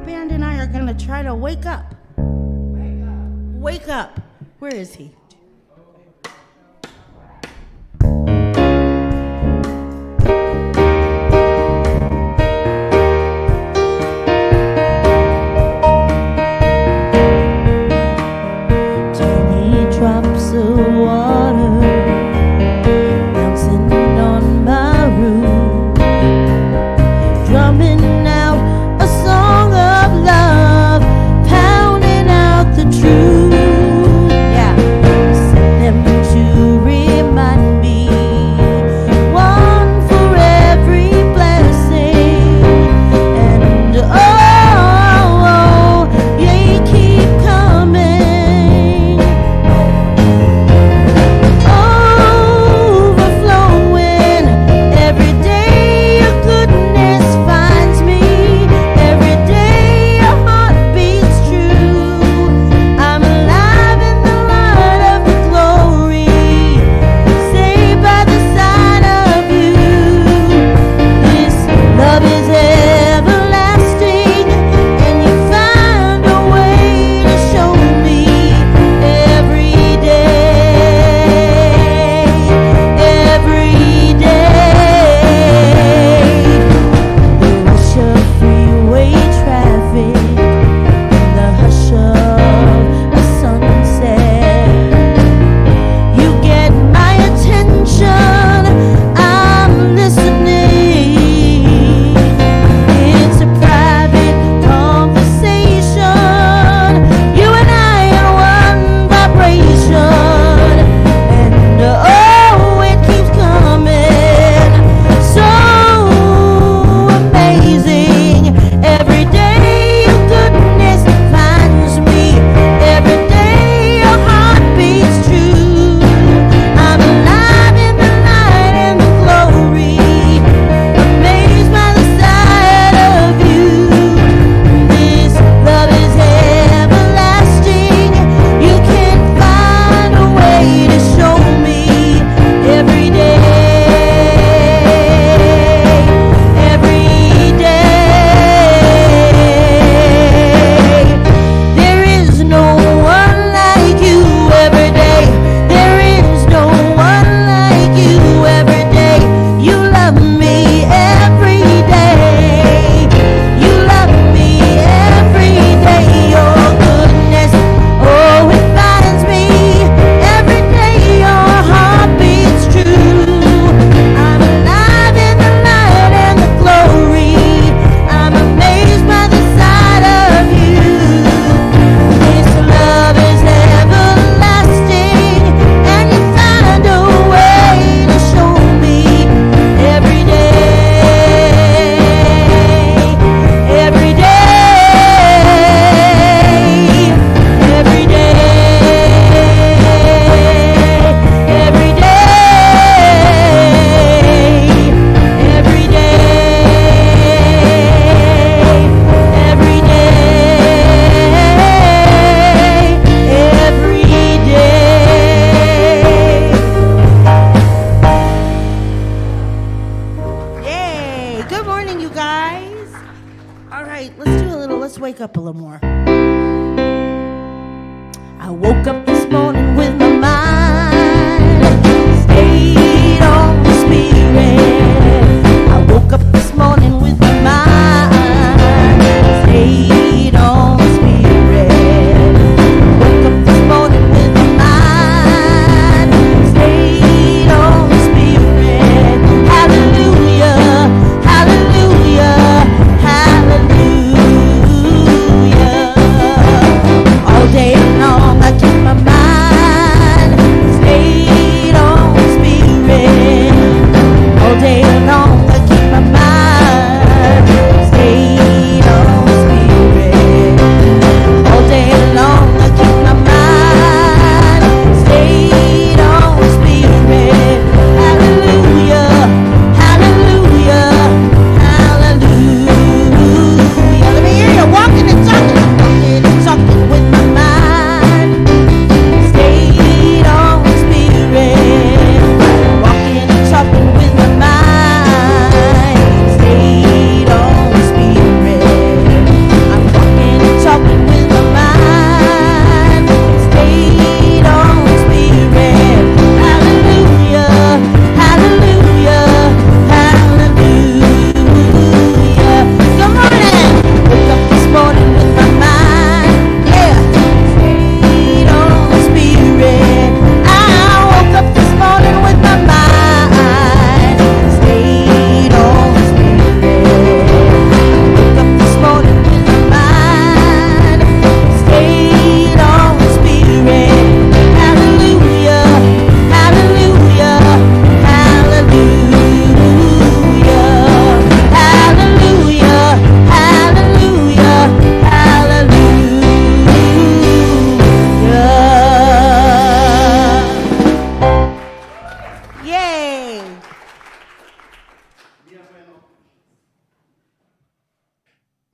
band and I are going to try to wake up. Wake up. Where is he? Drops of water bouncing on my roof, drumming out a song of love, pounding out the truth. Yeah, send them to remind me, one for every blessing, and oh, they keep coming.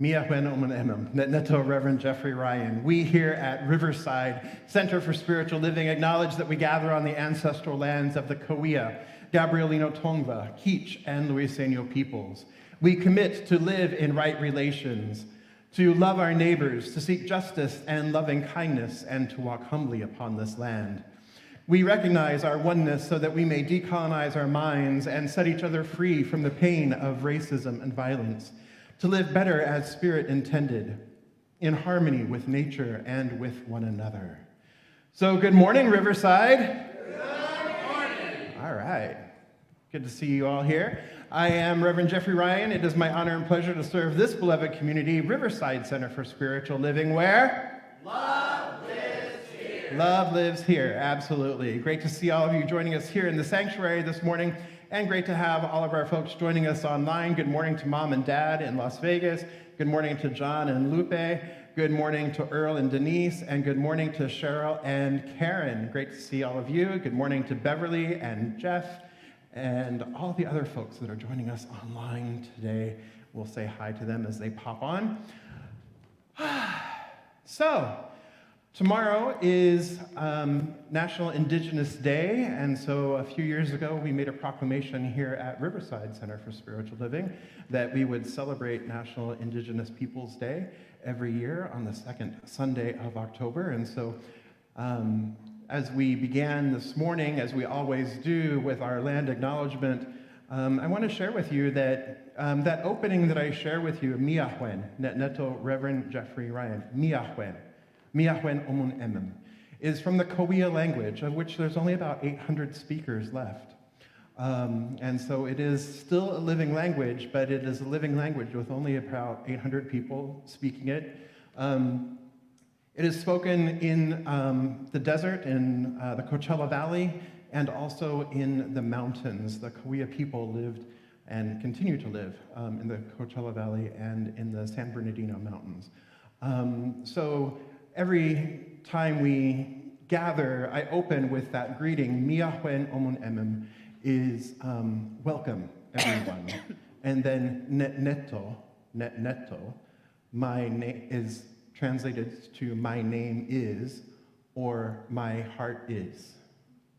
Miahwen Oman Neto Reverend Jeffrey Ryan. We here at Riverside Center for Spiritual Living acknowledge that we gather on the ancestral lands of the Cahuilla, Gabrielino Tongva, Kizh, and Luiseno peoples. We commit to live in right relations, to love our neighbors, to seek justice and loving kindness, and to walk humbly upon this land. We recognize our oneness so that we may decolonize our minds and set each other free from the pain of racism and violence, to live better as Spirit intended, in harmony with nature and with one another. So good morning, Riverside. Good morning. All right. Good to see you all here. I am Reverend Jeffrey Ryan. It is my honor and pleasure to serve this beloved community, Riverside Center for Spiritual Living, where love lives here. Love lives here, absolutely. Great to see all of you joining us here in the sanctuary this morning, and great to have all of our folks joining us online. Good morning to Mom and Dad in Las Vegas. Good morning to John and Lupe. Good morning to Earl and Denise. And good morning to Cheryl and Karen. Great to see all of you. Good morning to Beverly and Jeff and all the other folks that are joining us online today. We'll say hi to them as they pop on. So, tomorrow is National Indigenous Day, and so a few years ago we made a proclamation here at Riverside Center for Spiritual Living that we would celebrate National Indigenous Peoples Day every year on the second Sunday of October. And so as we began this morning, as we always do with our land acknowledgement, I want to share with you that that opening that I share with you, Miahwen, Neto Reverend Jeffrey Ryan, Miahwen Omun Emem, is from the Cahuilla language, of which there's only about 800 speakers left. And so it is still a living language, but it is a living language with only about 800 people speaking it. It is spoken in the desert, in the Coachella Valley, and also in the mountains. The Cahuilla people lived and continue to live in the Coachella Valley and in the San Bernardino Mountains. So every time we gather, I open with that greeting, Miahwen Omun Emem, is welcome, everyone. And then neto, my name is translated to my name is, or my heart is,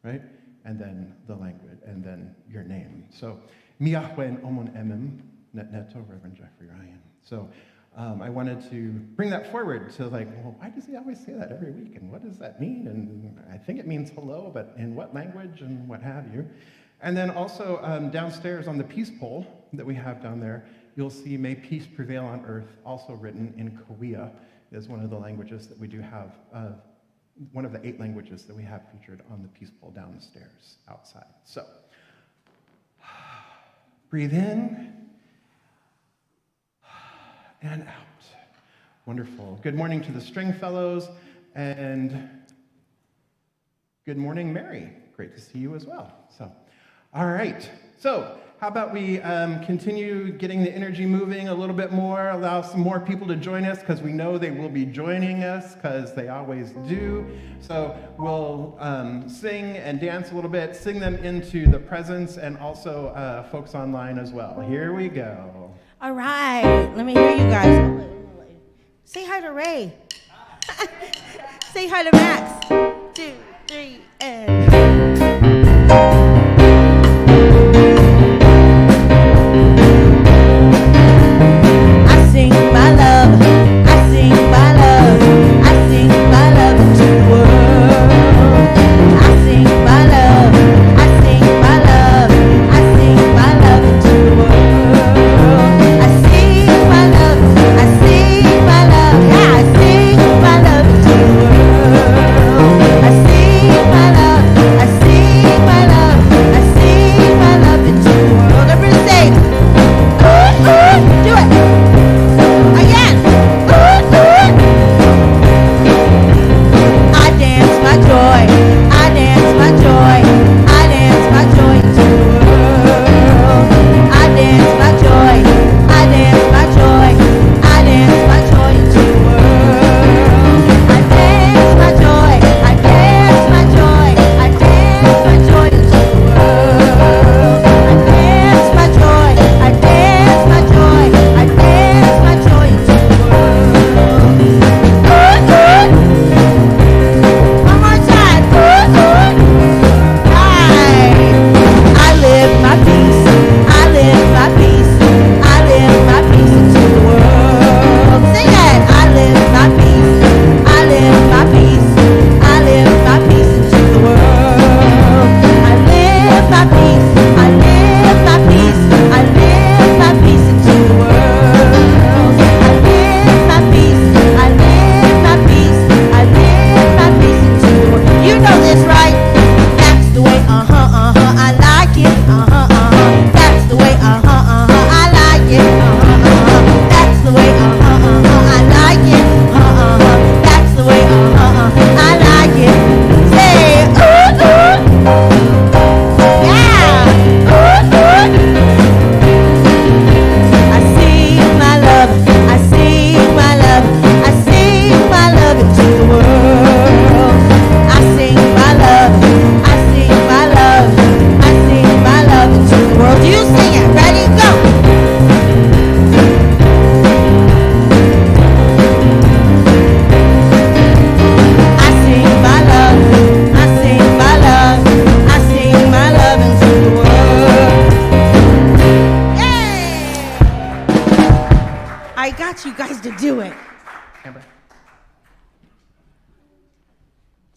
right? And then the language, and then your name. So, Miahwen Omun Emem, neto, Reverend Jeffrey Ryan. So, I wanted to bring that forward to well, why does he always say that every week? And what does that mean? And I think it means hello, but in what language and what have you? And then also downstairs on the peace pole that we have down there, you'll see May Peace Prevail on Earth, also written in Cahuilla, is one of the languages that we do have, one of the 8 languages that we have featured on the peace pole downstairs outside. So, breathe in and out. Wonderful. Good morning to the Stringfellows, and good morning, Mary. Great to see you as well. So, all right. So, how about we continue getting the energy moving a little bit more, allow some more people to join us, because we know they will be joining us, because they always do. So we'll sing and dance a little bit, sing them into the presence, and also folks online as well. Here we go. All right, let me hear you guys. Say hi to Ray. Say hi to Max. 2, 3, and... I sing my love I got you guys to do it. Amber.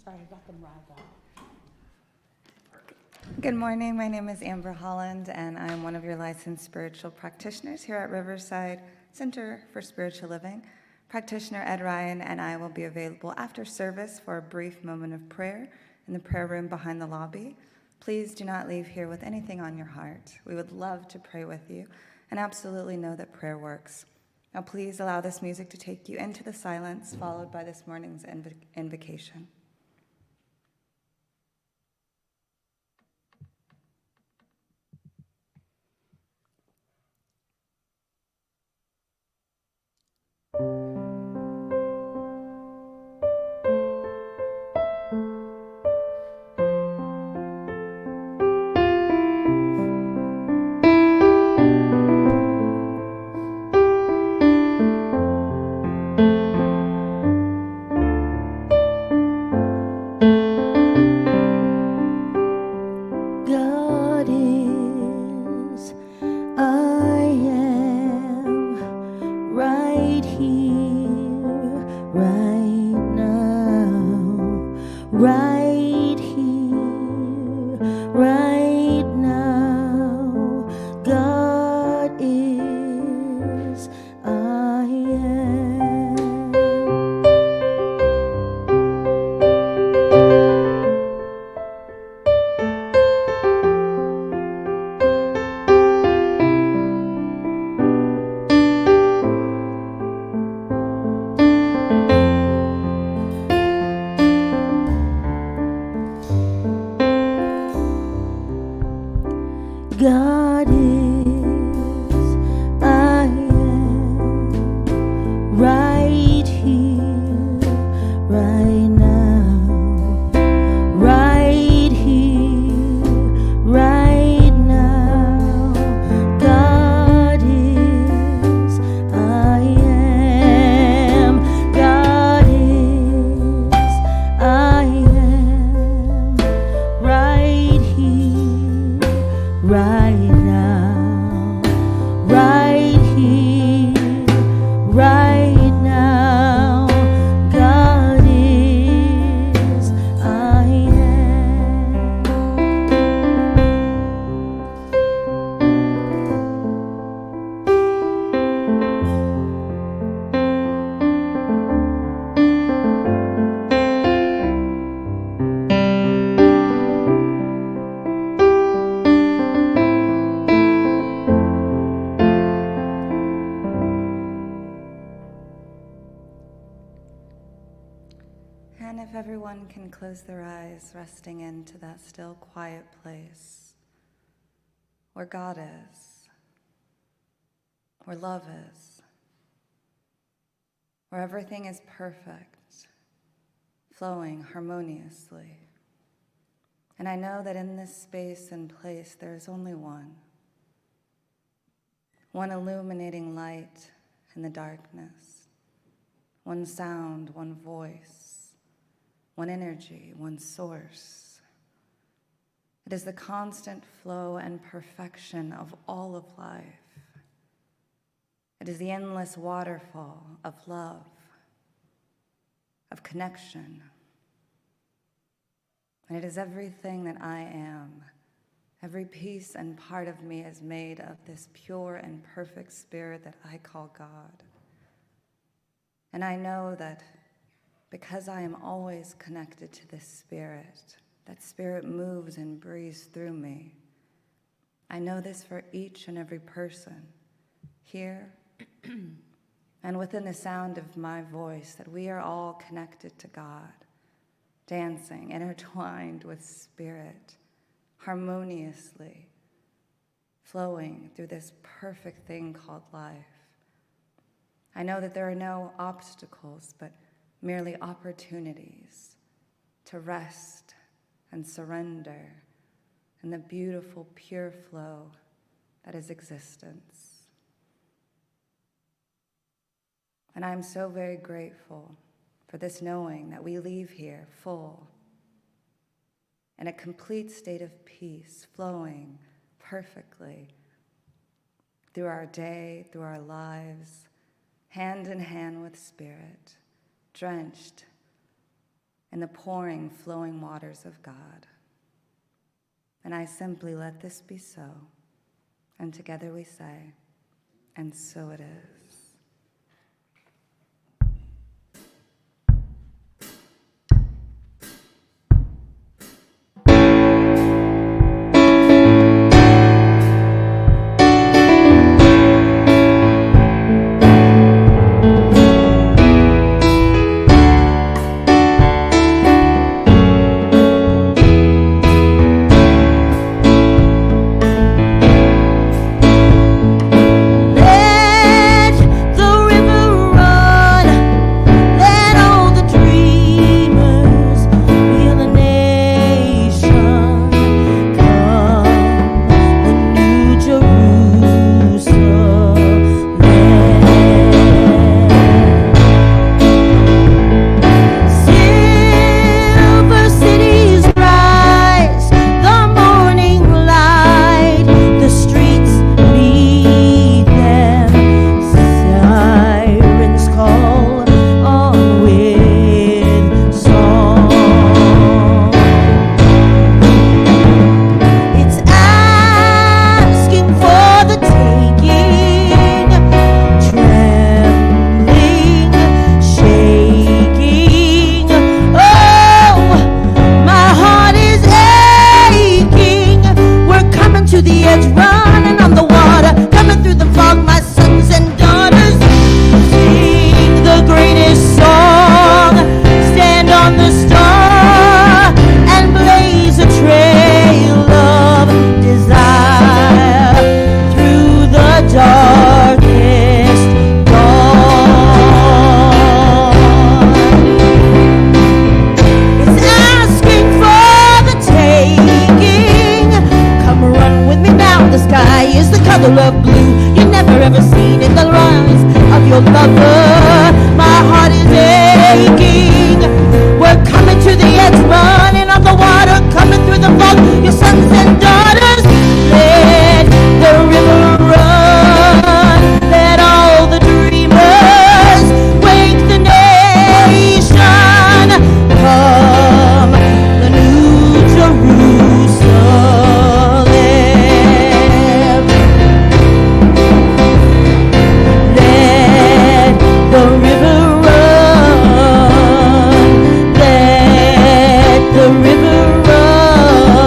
Sorry, I got them riled up. Good morning. My name is Amber Holland, and I'm one of your licensed spiritual practitioners here at Riverside Center for Spiritual Living. Practitioner Ed Ryan and I will be available after service for a brief moment of prayer in the prayer room behind the lobby. Please do not leave here with anything on your heart. We would love to pray with you and absolutely know that prayer works. Now please allow this music to take you into the silence, followed by this morning's invocation. God is, I am right here, right now, right here, right now. God is, I am. God is, I am right here, right now, right here, right now. God is, I am. God is, I am right here, right now, right here, right now. God is, I am. And if everyone can close their eyes, resting into that still, quiet place where God is, where love is, where everything is perfect, flowing harmoniously. And I know that in this space and place, there is only one illuminating light in the darkness, one sound, one voice, one energy, one source. It is the constant flow and perfection of all of life. It is the endless waterfall of love, of connection. And it is everything that I am. Every piece and part of me is made of this pure and perfect spirit that I call God. And I know that because I am always connected to this spirit, that spirit moves and breathes through me. I know this for each and every person here and within the sound of my voice, that we are all connected to God, dancing, intertwined with spirit, harmoniously flowing through this perfect thing called life. I know that there are no obstacles, but merely opportunities to rest and surrender in the beautiful, pure flow that is existence. And I'm so very grateful for this knowing that we leave here full, in a complete state of peace, flowing perfectly through our day, through our lives, hand in hand with Spirit, drenched in the pouring, flowing waters of God. And I simply let this be so. And together we say, and so it is. Of blue you never ever seen in the eyes of your lover. My heart is aching. We're coming to the edge, running on the water, coming through the fog. Your sons and daughters, let the river run. Let all the dreamers wake the nation. Come, the new Jerusalem. The river run, let the river run,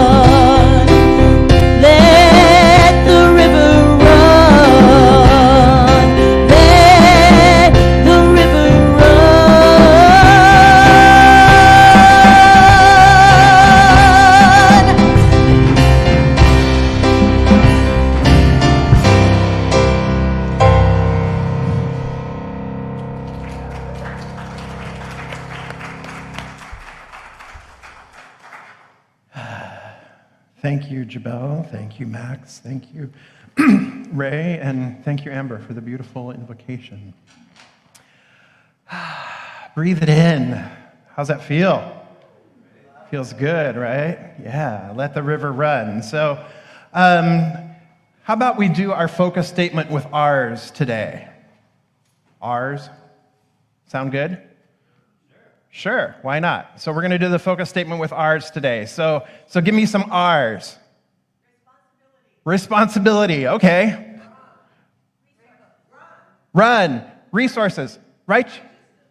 let the river run, let the river run. Thank you, Jabel. Thank you, Max. Thank you, Ray. And thank you, Amber, for the beautiful invocation. Breathe it in. How's that feel? Feels good, right? Yeah, let the river run. So how about we do our focus statement with ours today? Ours? Sound good? Sure, why not? So we're going to do the focus statement with R's today. So give me some R's. Responsibility, okay. Run. Resources.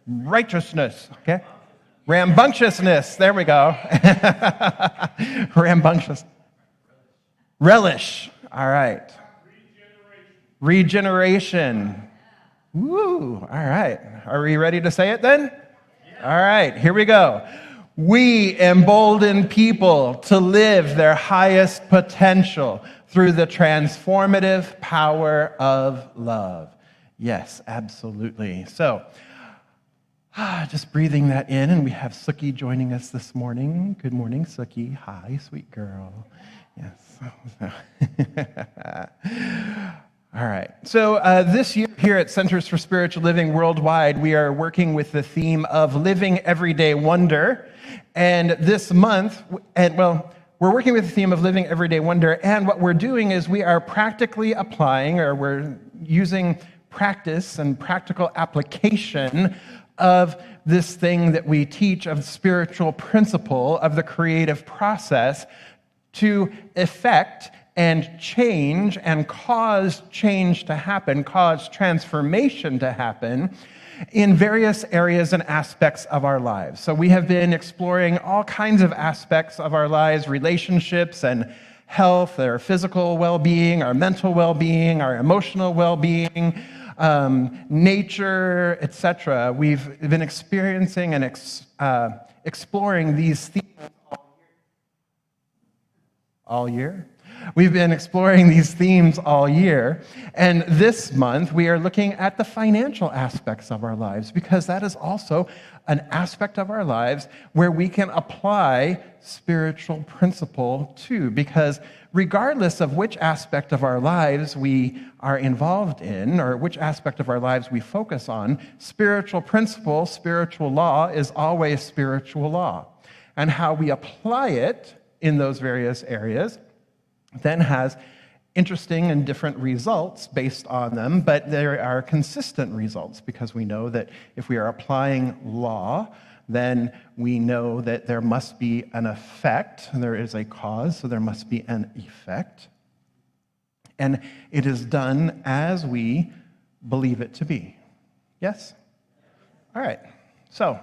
Righteousness, okay. Rambunctiousness, there we go. Rambunctious. Relish, all right. Regeneration. Woo, all right. Are we ready to say it then? All right, here we go. We embolden people to live their highest potential through the transformative power of love. Yes, absolutely. So, just breathing that in, and we have Suki joining us this morning. Good morning, Suki. Hi, sweet girl. Yes. All right. So this year here at Centers for Spiritual Living Worldwide, we are working with the theme of living everyday wonder. And this month, we're working with the theme of living everyday wonder. And what we're doing is we are practically applying, or we're using practice and practical application of this thing that we teach of spiritual principle of the creative process to effect and change and cause change to happen, cause transformation to happen in various areas and aspects of our lives. So we have been exploring all kinds of aspects of our lives, relationships and health, our physical well-being, our mental well-being, our emotional well-being, nature, etc. We've been experiencing and exploring these themes all year. We've been exploring these themes all year, and this month we are looking at the financial aspects of our lives, because that is also an aspect of our lives where we can apply spiritual principle to, because regardless of which aspect of our lives we are involved in or which aspect of our lives we focus on, spiritual principle, spiritual law is always spiritual law. And how we apply it in those various areas then has interesting and different results based on them, but there are consistent results, because we know that if we are applying law, then we know that there must be an effect. There is a cause, so there must be an effect. And it is done as we believe it to be. Yes? All right. So,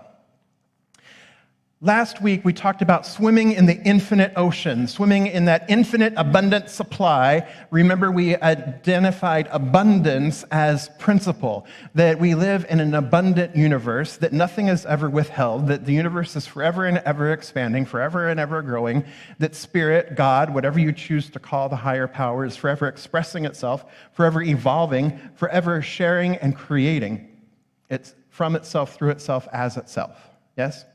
last week, we talked about swimming in the infinite ocean, swimming in that infinite abundant supply. Remember, we identified abundance as principle, that we live in an abundant universe, that nothing is ever withheld, that the universe is forever and ever expanding, forever and ever growing, that spirit, God, whatever you choose to call the higher power, is forever expressing itself, forever evolving, forever sharing and creating. It's from itself, through itself, as itself. Yes?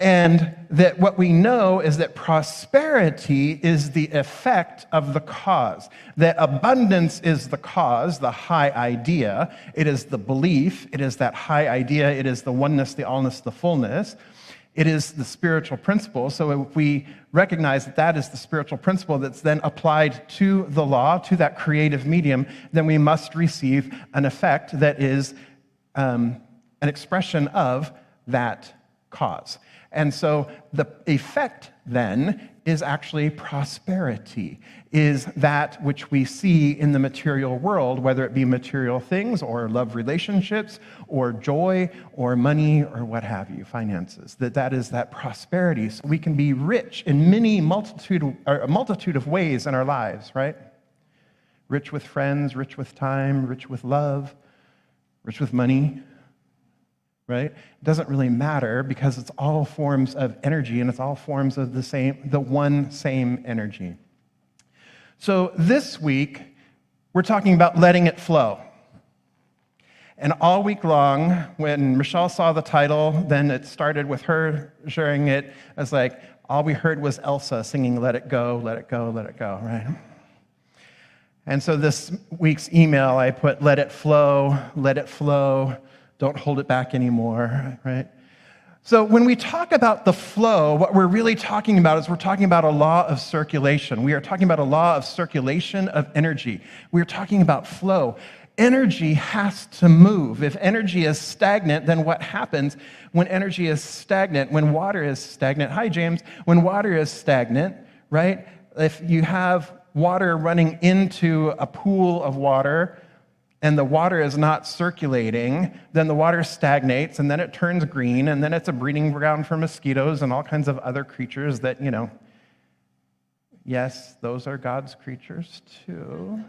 And that what we know is that prosperity is the effect of the cause. That abundance is the cause, the high idea. It is the belief. It is that high idea. It is the oneness, the allness, the fullness. It is the spiritual principle. So if we recognize that that is the spiritual principle that's then applied to the law, to that creative medium, then we must receive an effect that is an expression of that cause. And so the effect then is actually prosperity, is that which we see in the material world, whether it be material things or love relationships or joy or money or what have you, finances, that is that prosperity. So we can be rich in a multitude of ways in our lives, right? Rich with friends, rich with time, rich with love, rich with money. Right? It doesn't really matter, because it's all forms of energy, and it's all forms of the one same energy. So this week, we're talking about letting it flow. And all week long, when Michelle saw the title, then it started with her sharing it as like, all we heard was Elsa singing, "Let it go, let it go, let it go," right? And so this week's email, I put, let it flow, don't hold it back anymore, right? So when we talk about the flow, what we're really talking about is we're talking about a law of circulation. We are talking about a law of circulation of energy. We're talking about flow. Energy has to move. If energy is stagnant, then what happens when energy is stagnant, when water is stagnant? Hi, James. When water is stagnant, right? If you have water running into a pool of water, and the water is not circulating, then the water stagnates, and then it turns green, and then it's a breeding ground for mosquitoes and all kinds of other creatures that, yes, those are God's creatures too.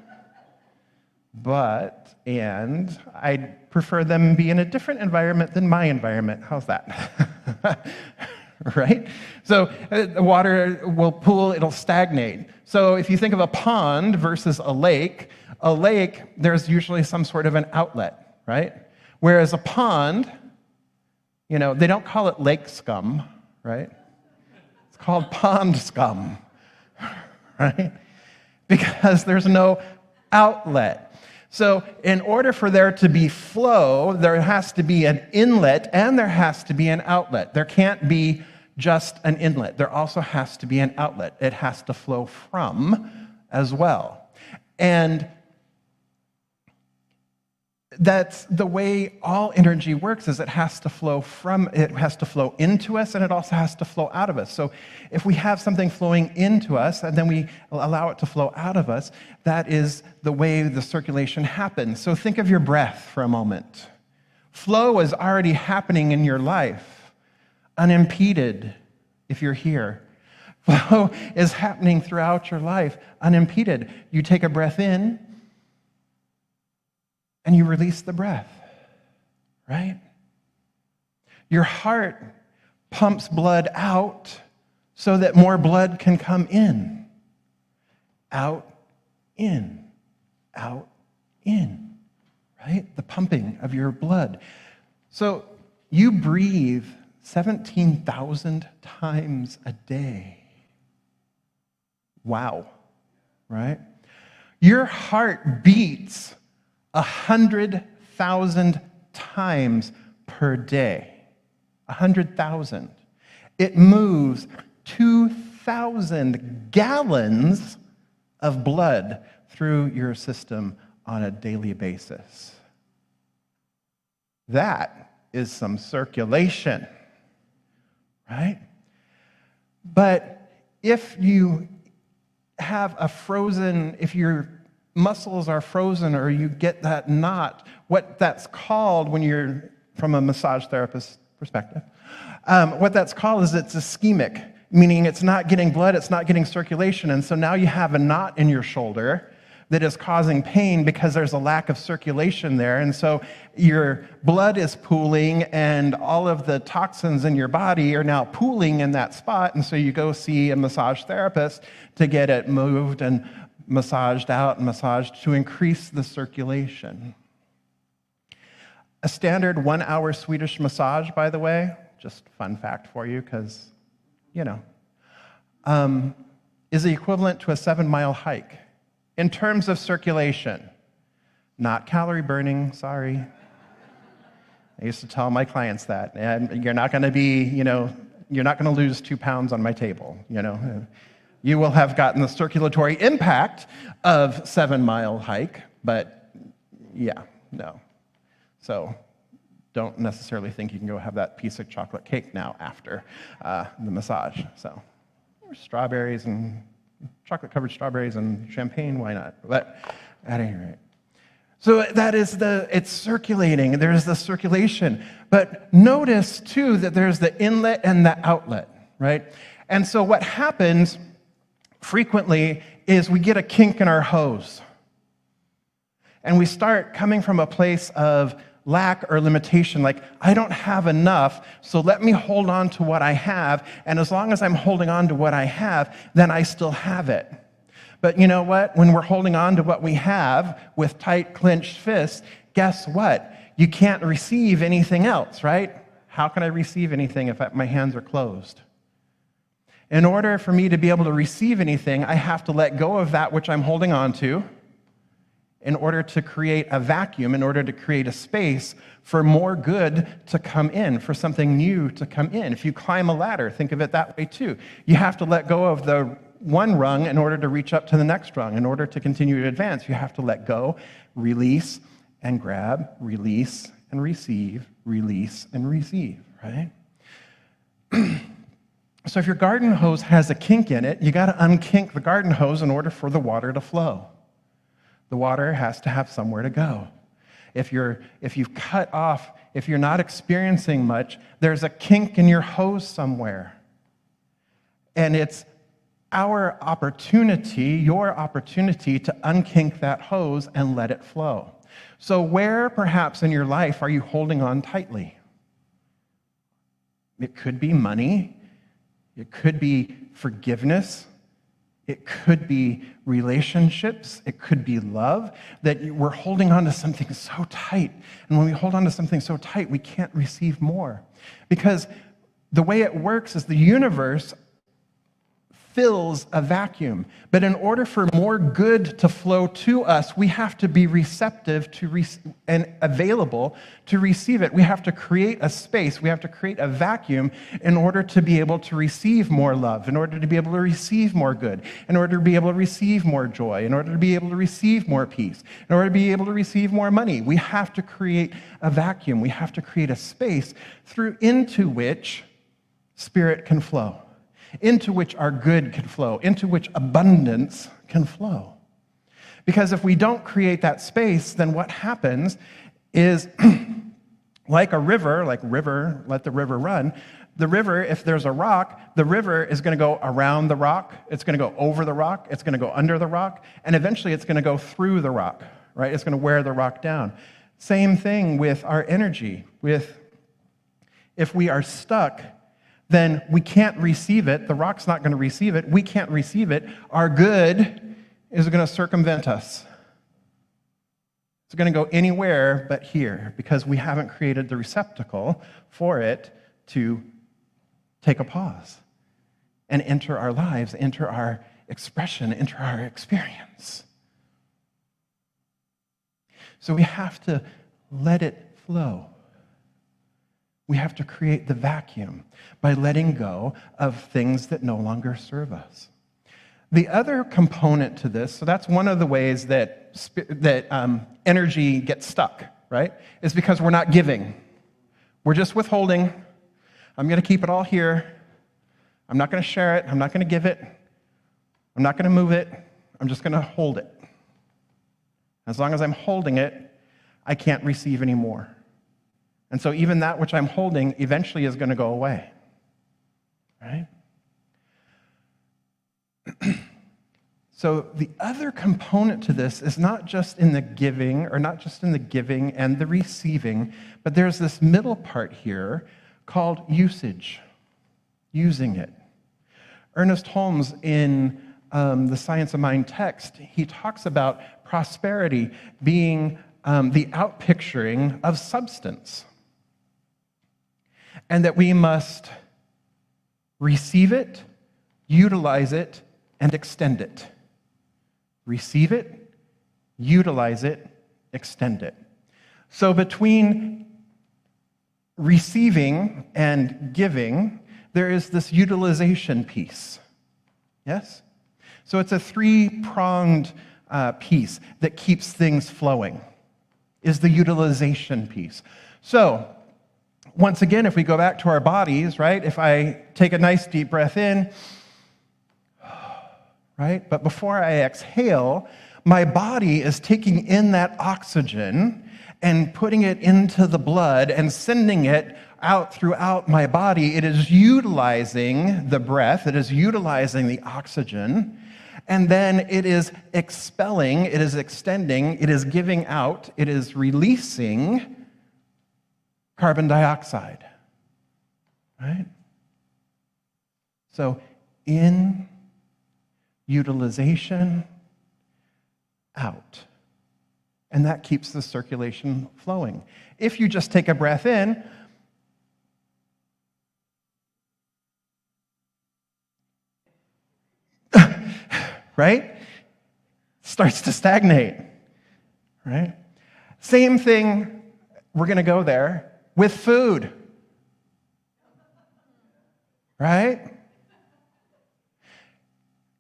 And I'd prefer them be in a different environment than my environment. How's that? Right? So the water will pool, it'll stagnate. So if you think of a pond versus a lake, there's usually some sort of an outlet, right? Whereas a pond, they don't call it lake scum, right? It's called pond scum, right? Because there's no outlet. So in order for there to be flow, there has to be an inlet and there has to be an outlet. There can't be just an inlet. There also has to be an outlet. It has to flow from as well. And that's the way all energy works, is it has to flow into us, and it also has to flow out of us. So if we have something flowing into us and then we allow it to flow out of us, that is the way the circulation happens. So think of your breath for a moment. Flow is already happening in your life, unimpeded, if you're here. Flow is happening throughout your life, unimpeded. You take a breath in, and you release the breath, right? Your heart pumps blood out so that more blood can come in. Out, in, right? The pumping of your blood. So you breathe 17,000 times a day. Wow, right? Your heart beats 100,000 times per day. 100,000. It moves 2,000 gallons of blood through your system on a daily basis. That is some circulation, right? But if you have if your muscles are frozen or you get that knot, what that's called when you're from a massage therapist perspective, what that's called is it's ischemic, meaning it's not getting blood, it's not getting circulation. And so now you have a knot in your shoulder that is causing pain because there's a lack of circulation there. And so your blood is pooling and all of the toxins in your body are now pooling in that spot. And so you go see a massage therapist to get it moved and massaged out and massaged to increase the circulation. A standard 1-hour Swedish massage, by the way, just fun fact for you because, is the equivalent to a 7-mile hike in terms of circulation. Not calorie burning, sorry. I used to tell my clients that. And you're not going to you're not going to lose 2 pounds on my table, You will have gotten the circulatory impact of 7-mile hike, but yeah, no. So don't necessarily think you can go have that piece of chocolate cake now after the massage. So strawberries and chocolate-covered strawberries and champagne, why not? But at any rate. So that is it's circulating. There's the circulation. But notice, too, that there's the inlet and the outlet, right? And so what happens frequently is we get a kink in our hose. And we start coming from a place of lack or limitation, like, I don't have enough, so let me hold on to what I have, and as long as I'm holding on to what I have, then I still have it. But you know what? When we're holding on to what we have with tight, clenched fists, guess what? You can't receive anything else, right? How can I receive anything if my hands are closed? In order for me to be able to receive anything, I have to let go of that which I'm holding on to in order to create a vacuum, in order to create a space for more good to come in, for something new to come in. If you climb a ladder, think of it that way too. You have to let go of the one rung in order to reach up to the next rung. In order to continue to advance, you have to let go, release, and grab, release, and receive, right? So if your garden hose has a kink in it, you got to unkink the garden hose in order for the water to flow. The water has to have somewhere to go. If you've cut off, if you're not experiencing much, there's a kink in your hose somewhere. And it's your opportunity to unkink that hose and let it flow. So where perhaps in your life are you holding on tightly? It could be money. It could be forgiveness. It could be relationships. It could be love, that we're holding on to something so tight. And when we hold on to something so tight, we can't receive more. Because the way it works is the universe fills a vacuum. But in order for more good to flow to us, we have to be receptive to and available to receive it. We have to create a space. We have to create a vacuum in order to be able to receive more love, in order to be able to receive more good, in order to be able to receive more joy, in order to be able to receive more peace, in order to be able to receive more money. We have to create a vacuum. We have to create a space into which Spirit can flow, into which our good can flow, into which abundance can flow. Because if we don't create that space, then what happens is, like a river, let the river run. The river, if there's a rock, the river is going to go around the rock, it's going to go over the rock, it's going to go under the rock, and eventually it's going to go through the rock, right? It's going to wear the rock down. Same thing with our energy. If we are stuck, then we can't receive it. The rock's not going to receive it. We can't receive it. Our good is going to circumvent us. It's going to go anywhere but here because we haven't created the receptacle for it to take a pause and enter our lives, enter our expression, enter our experience. So we have to let it flow. We have to create the vacuum by letting go of things that no longer serve us. The other component to this, so that's one of the ways that energy gets stuck, right? Is because we're not giving. We're just withholding. I'm going to keep it all here. I'm not going to share it. I'm not going to give it. I'm not going to move it. I'm just going to hold it. As long as I'm holding it, I can't receive anymore. And so even that which I'm holding eventually is going to go away, right? So the other component to this is not just in the giving, or not just in the giving and the receiving, but there's this middle part here called usage, using it. Ernest Holmes, in the Science of Mind text, he talks about prosperity being the outpicturing of substance, and that we must receive it, utilize it, and extend it. Receive it, utilize it, extend it. So between receiving and giving, there is this utilization piece. Yes? So it's a three-pronged piece that keeps things flowing, is the utilization piece. So, once again, if we go back to our bodies, right? If I take a nice deep breath in, right? But before I exhale, my body is taking in that oxygen and putting it into the blood and sending it out throughout my body. It is utilizing the breath, it is utilizing the oxygen, and then it is expelling, it is extending, it is giving out, it is releasing carbon dioxide, right? So in, utilization, out. And that keeps the circulation flowing. If you just take a breath in, right? Starts to stagnate, right? Same thing, we're going to go there, with food, right?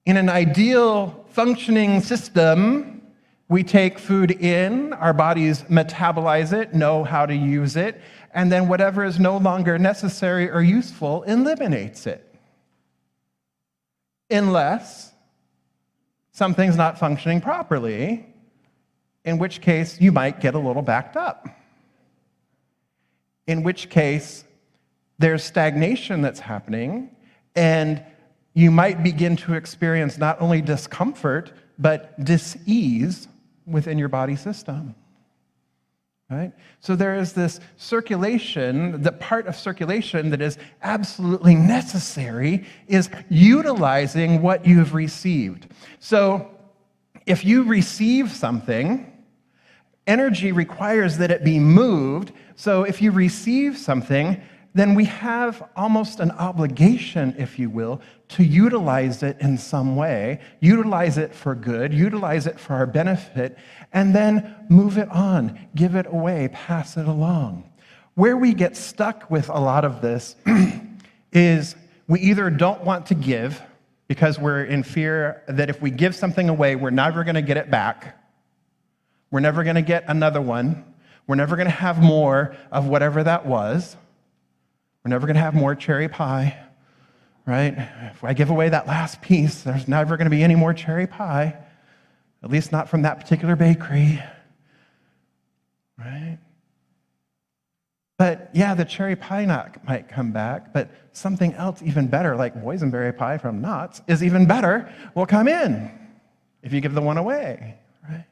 In an ideal functioning system, we take food in, our bodies metabolize it, know how to use it, and then whatever is no longer necessary or useful eliminates it. Unless something's not functioning properly, in which case you might get a little backed up. In which case there's stagnation that's happening, and you might begin to experience not only discomfort, but dis-ease within your body system, right? So there is this circulation, the part of circulation that is absolutely necessary is utilizing what you've received. So if you receive something, energy requires that it be moved. So if you receive something, then we have almost an obligation, if you will, to utilize it in some way, utilize it for good, utilize it for our benefit, and then move it on, give it away, pass it along. Where we get stuck with a lot of this is we either don't want to give because we're in fear that if we give something away, we're never going to get it back. We're never going to get another one. We're never going to have more of whatever that was. We're never going to have more cherry pie, right? If I give away that last piece, there's never going to be any more cherry pie, at least not from that particular bakery, right? But yeah, the cherry pie might come back, but something else even better, like boysenberry pie from Knott's, is even better, will come in if you give the one away, right?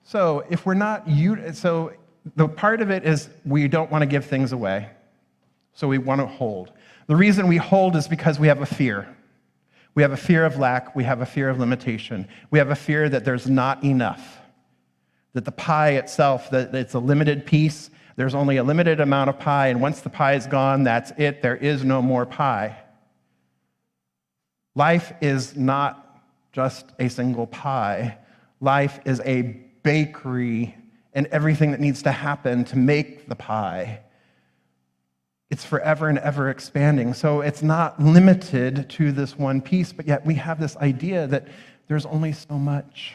So if we're not, so the part of it is we don't want to give things away, so we want to hold. The reason we hold is because we have a fear. We have a fear of lack. We have a fear of limitation. We have a fear that there's not enough, that the pie itself, that it's a limited piece. There's only a limited amount of pie, and once the pie is gone, that's it. There is no more pie. Life is not just a single pie. Life is a bakery and everything that needs to happen to make the pie. It's forever and ever expanding. So it's not limited to this one piece, but yet we have this idea that there's only so much.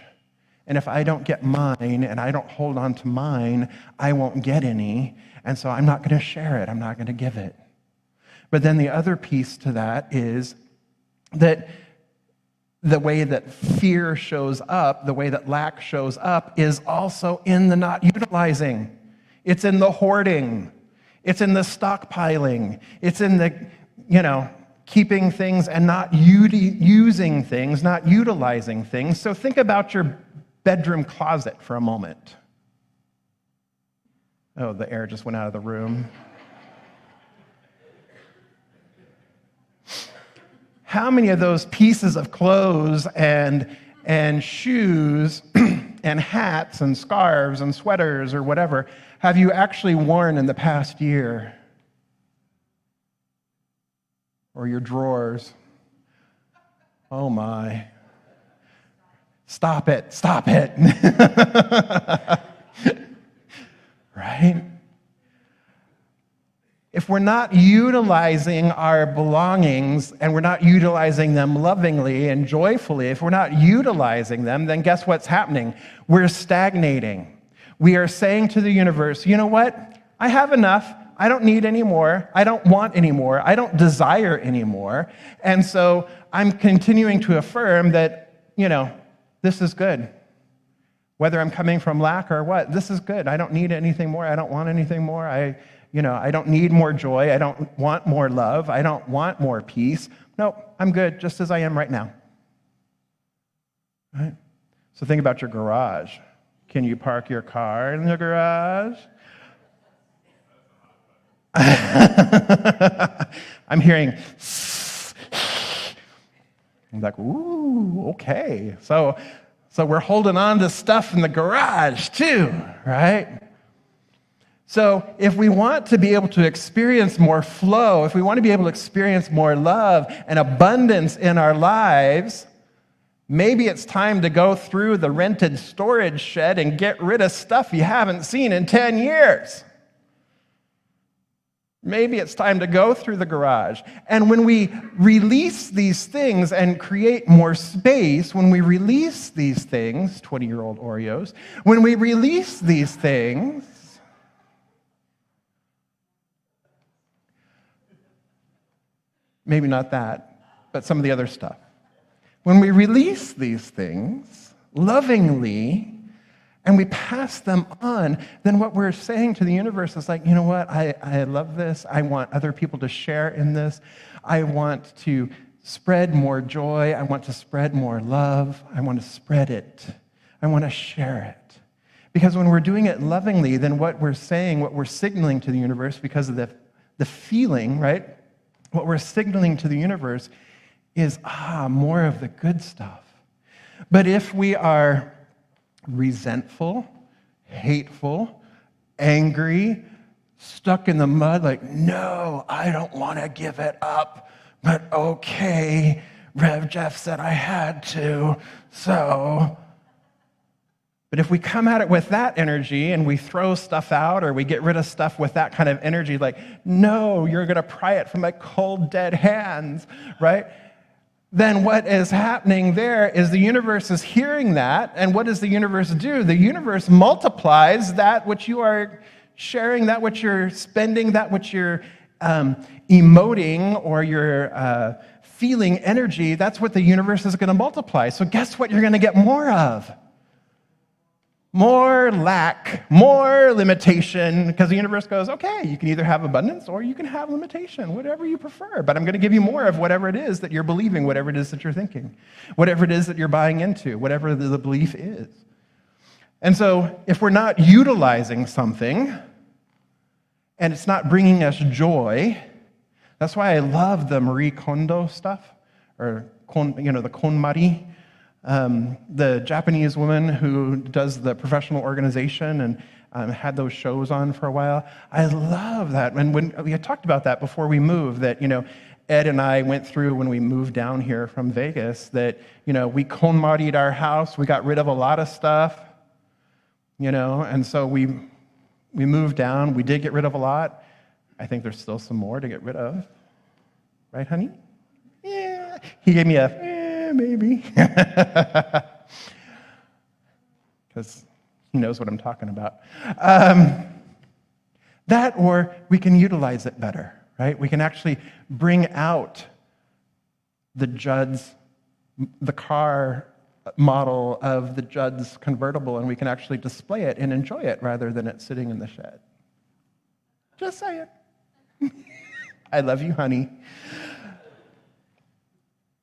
And if I don't get mine and I don't hold on to mine, I won't get any. And so I'm not going to share it. I'm not going to give it. But then the other piece to that is that the way that fear shows up, the way that lack shows up, is also in the not utilizing. It's in the hoarding. It's in the stockpiling. It's in the, keeping things and not using things, not utilizing things. So think about your bedroom closet for a moment. Oh, the air just went out of the room. How many of those pieces of clothes and shoes and hats and scarves and sweaters or whatever have you actually worn in the past year? Or your drawers? Oh my. Stop it. Right? If we're not utilizing our belongings and we're not utilizing them lovingly and joyfully, if we're not utilizing them, then guess what's happening? We're stagnating. We are saying to the universe, you know what? I have enough. I don't need any more. I don't want any more. I don't desire any more. And so I'm continuing to affirm that, this is good. Whether I'm coming from lack or what, this is good. I don't need anything more. I don't want anything more. I don't need more joy. I don't want more love. I don't want more peace. No, I'm good just as I am right now. Right? So think about your garage. Can you park your car in the garage? I'm hearing, I'm like, ooh, okay. So we're holding on to stuff in the garage too, right? So if we want to be able to experience more flow, if we want to be able to experience more love and abundance in our lives, maybe it's time to go through the rented storage shed and get rid of stuff you haven't seen in 10 years. Maybe it's time to go through the garage. And when we release these things and create more space, when we release these things, 20-year-old Oreos, when we release these things, maybe not that, but some of the other stuff. When we release these things lovingly and we pass them on, then what we're saying to the universe is like, you know what, I love this. I want other people to share in this. I want to spread more joy. I want to spread more love. I want to spread it. I want to share it. Because when we're doing it lovingly, then what we're saying, what we're signaling to the universe because of the feeling, right? What we're signaling to the universe is, more of the good stuff. But if we are resentful, hateful, angry, stuck in the mud, like, no, I don't want to give it up, but okay, Rev Jeff said I had to, so. But if we come at it with that energy and we throw stuff out or we get rid of stuff with that kind of energy, like, no, you're going to pry it from my cold, dead hands, right? Then what is happening there is the universe is hearing that, and what does the universe do? The universe multiplies that which you are sharing, that which you're spending, that which you're emoting, or you're feeling energy. That's what the universe is going to multiply. So guess what you're going to get more of? More lack, more limitation, because the universe goes, okay, you can either have abundance or you can have limitation, whatever you prefer. But I'm going to give you more of whatever it is that you're believing, whatever it is that you're thinking, whatever it is that you're buying into, whatever the belief is. And so if we're not utilizing something and it's not bringing us joy, that's why I love the Marie Kondo stuff, or the KonMari. The Japanese woman who does the professional organization and had those shows on for a while. I love that. And when we had talked about that before we moved, that, Ed and I went through when we moved down here from Vegas, that, we KonMari'd our house. We got rid of a lot of stuff, and so we moved down. We did get rid of a lot. I think there's still some more to get rid of. Right, honey? Yeah. He gave me maybe. Because he knows what I'm talking about. That, or we can utilize it better, right? We can actually bring out the car model of the Judd's convertible, and we can actually display it and enjoy it rather than it sitting in the shed. Just say it. I love you, honey.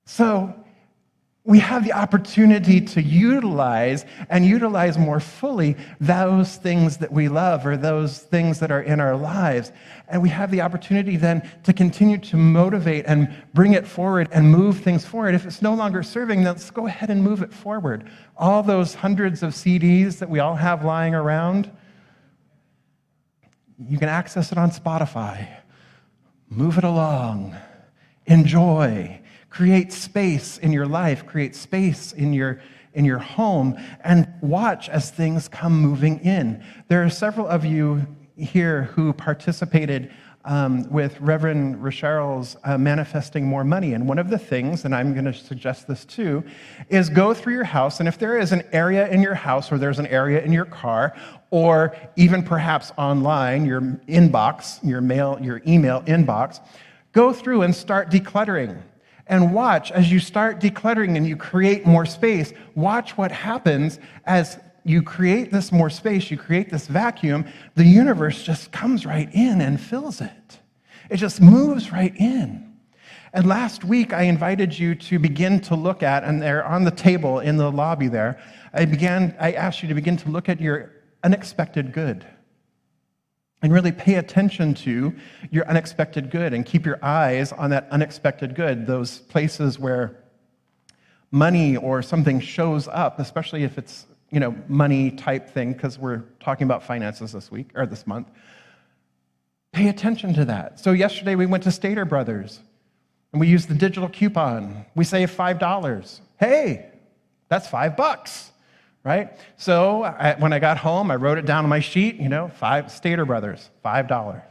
So we have the opportunity to utilize more fully those things that we love, or those things that are in our lives. And we have the opportunity then to continue to motivate and bring it forward and move things forward. If it's no longer serving, then let's go ahead and move it forward. All those hundreds of CDs that we all have lying around, you can access it on Spotify. Move it along. Enjoy. Create space in your life, create space in your home, and watch as things come moving in. There are several of you here who participated with Reverend Rochelle's Manifesting More Money. And one of the things, and I'm going to suggest this too, is go through your house, and if there is an area in your house, or there's an area in your car, or even perhaps online, your inbox, your email inbox, go through and start decluttering. And watch, as you start decluttering and you create more space, watch what happens as you create this more space, you create this vacuum, the universe just comes right in and fills it. It just moves right in. And last week, I invited you to begin to look at, and they're on the table in the lobby there, I asked you to begin to look at your unexpected good. And really pay attention to your unexpected good and keep your eyes on that unexpected good, those places where money or something shows up, especially if it's, money type thing, because we're talking about finances this week or this month. Pay attention to that. So yesterday we went to Stater Brothers and we used the digital coupon. We saved $5. Hey, that's $5. Right? So when I got home, I wrote it down on my sheet, 5 Stater Brothers, $5.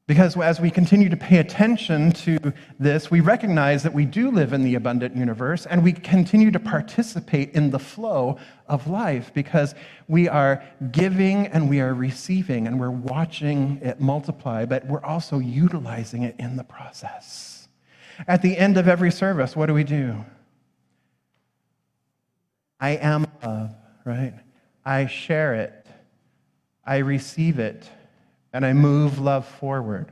Because as we continue to pay attention to this, we recognize that we do live in the abundant universe, and we continue to participate in the flow of life because we are giving and we are receiving, and we're watching it multiply, but we're also utilizing it in the process. At the end of every service, what do? I am love, right? I share it, I receive it, and I move love forward.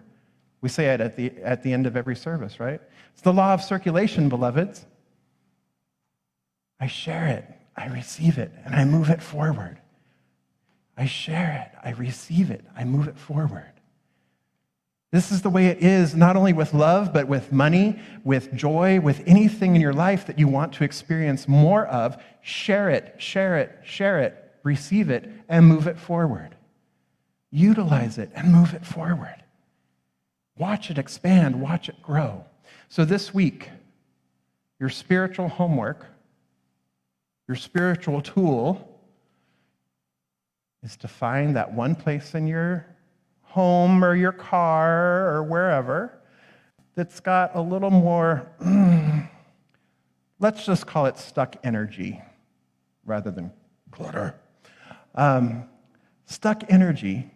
We say it at the end of every service, right? It's the law of circulation, beloveds. I share it, I receive it, and I move it forward. I share it, I receive it, I move it forward. This is the way it is, not only with love, but with money, with joy, with anything in your life that you want to experience more of. Share it, share it, share it, receive it, and move it forward. Utilize it and move it forward. Watch it expand, watch it grow. So this week, your spiritual homework, your spiritual tool is to find that one place in your home or your car or wherever that's got a little more, let's just call it stuck energy rather than clutter. Stuck energy.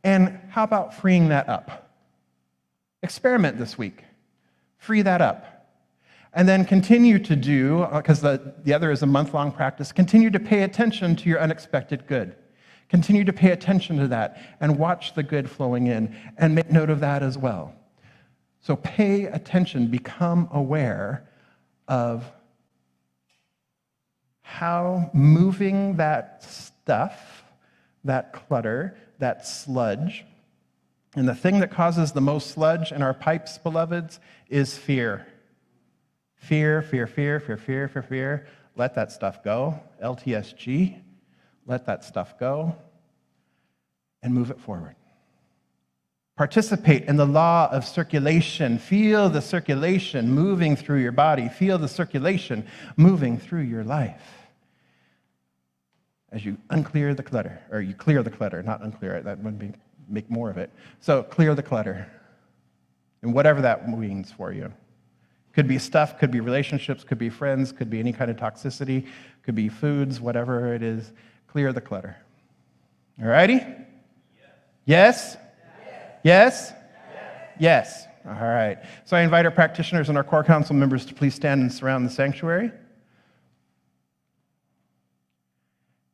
And how about freeing that up? Experiment this week. Free that up. And then continue to do, because the other is a month-long practice, continue to pay attention to your unexpected good. Continue to pay attention to that and watch the good flowing in and make note of that as well. So pay attention, become aware of how moving that stuff, that clutter, that sludge, and the thing that causes the most sludge in our pipes, beloveds, is fear. Fear, fear, fear, fear, fear, fear, fear. Let that stuff go. LTSG. Let that stuff go and move it forward. Participate in the law of circulation. Feel the circulation moving through your body. Feel the circulation moving through your life. As you unclear the clutter, or you clear the clutter, not unclear it, that would make more of it. So clear the clutter, and whatever that means for you. Could be stuff, could be relationships, could be friends, could be any kind of toxicity, could be foods, whatever it is. Clear the clutter. All righty? Yes? Yes? Yes. All right. So I invite our practitioners and our core council members to please stand and surround the sanctuary.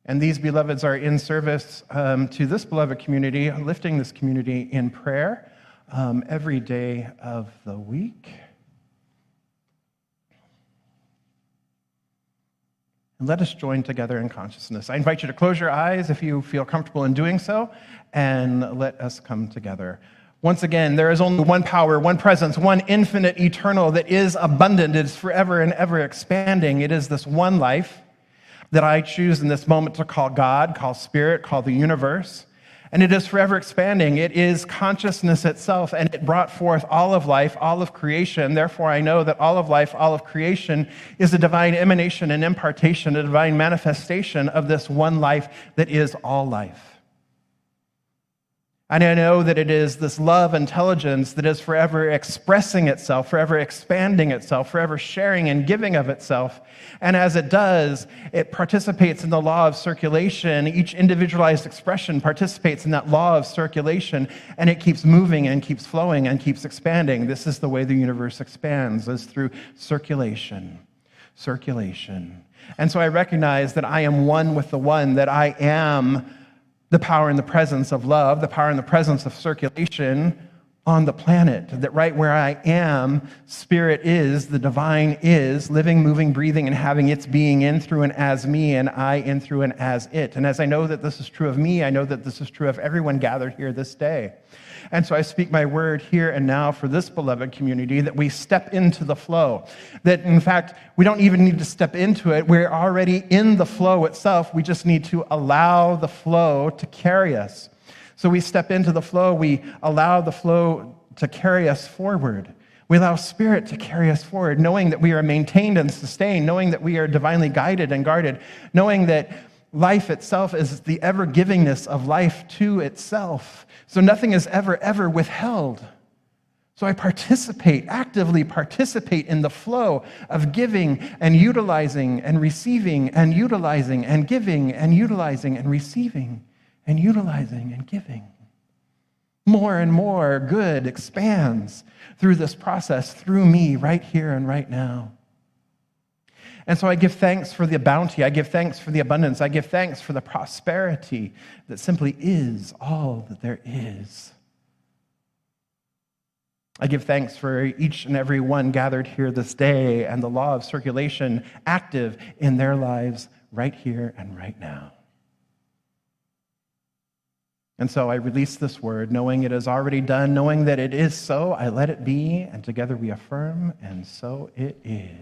And these beloveds are in service to this beloved community, lifting this community in prayer every day of the week. And let us join together in consciousness. I invite you to close your eyes if you feel comfortable in doing so, and let us come together. Once again, there is only one power, one presence, one infinite eternal that is abundant, it is forever and ever expanding. It is this one life that I choose in this moment to call God, call Spirit, call the universe. And it is forever expanding. It is consciousness itself, and it brought forth all of life, all of creation. Therefore, I know that all of life, all of creation is a divine emanation and impartation, a divine manifestation of this one life that is all life. And I know that it is this love intelligence that is forever expressing itself, forever expanding itself, forever sharing and giving of itself. And as it does, it participates in the law of circulation. Each individualized expression participates in that law of circulation, and it keeps moving and keeps flowing and keeps expanding. This is the way the universe expands, is through circulation. Circulation. And so I recognize that I am one with the one, that I am the power and the presence of love, the power and the presence of circulation on the planet, that right where I am, Spirit is, the divine is, living, moving, breathing, and having its being in, through, and as me, and I in, through, and as it. And as I know that this is true of me, I know that this is true of everyone gathered here this day. And so I speak my word here and now for this beloved community, that we step into the flow. That, in fact, we don't even need to step into it. We're already in the flow itself. We just need to allow the flow to carry us. So we step into the flow. We allow the flow to carry us forward. We allow Spirit to carry us forward, knowing that we are maintained and sustained, knowing that we are divinely guided and guarded, knowing that life itself is the ever-givingness of life to itself. So nothing is ever withheld. So I actively participate in the flow of giving and utilizing and receiving and utilizing and giving and utilizing and receiving and utilizing and giving. More and more good expands through this process, through me, right here and right now. And so I give thanks for the bounty. I give thanks for the abundance. I give thanks for the prosperity that simply is all that there is. I give thanks for each and every one gathered here this day and the law of circulation active in their lives right here and right now. And so I release this word, knowing it is already done, knowing that it is so. I let it be, and together we affirm, and so it is.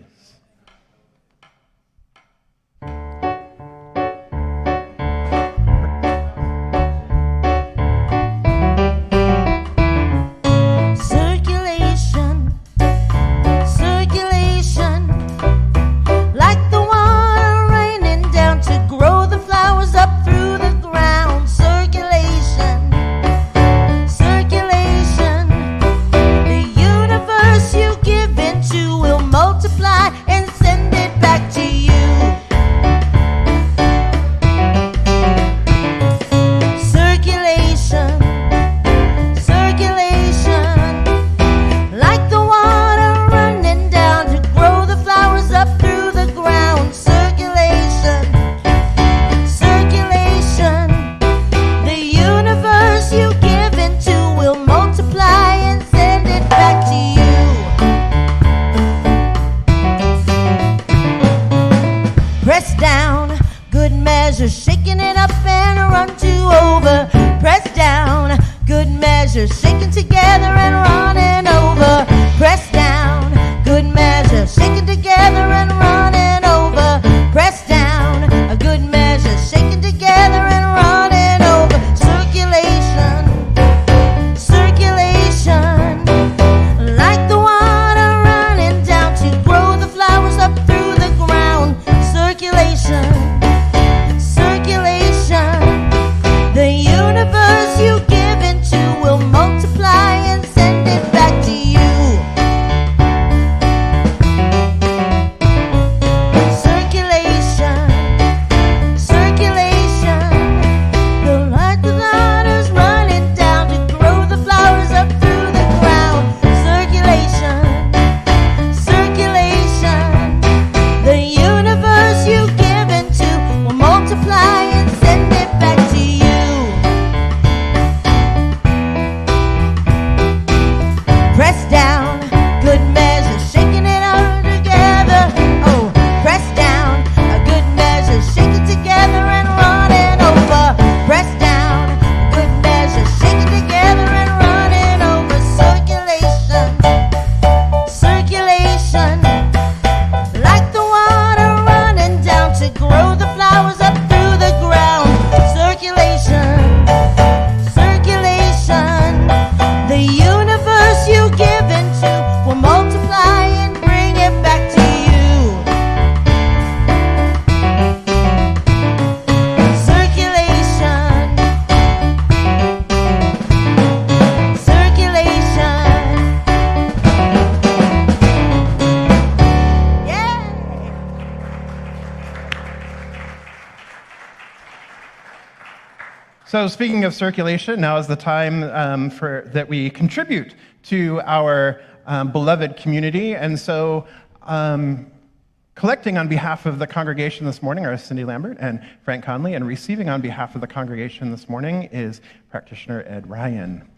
shaking it up and run to over. Press down, good measure, shaking together and running over. Press down, good measure, shaking together and running over. Press down, a good measure, shaking together and running over. Circulation, circulation, like the water running down to grow the flowers up through the ground. Circulation, circulation, the universe you give into will multiply and send it back to you. Circulation, circulation, the light the waters running down to grow the flowers up through the ground. Circulation, circulation, the universe you give into will multiply and send it back to you. Press down, good measure, shaking it all together. Oh, press down, a good measure, shake it together and running over. Press down, a good measure, shake it together and running over. Circulation, circulation, like the water running down to grow the flowers up through the ground. Circulation, circulation, the universe you give into will multiply and bring it back to you. Circulation, circulation, yeah. So speaking of circulation, now is the time that we contribute to our beloved community. And so collecting on behalf of the congregation this morning are Cindy Lambert and Frank Conley, and receiving on behalf of the congregation this morning is practitioner Ed Ryan.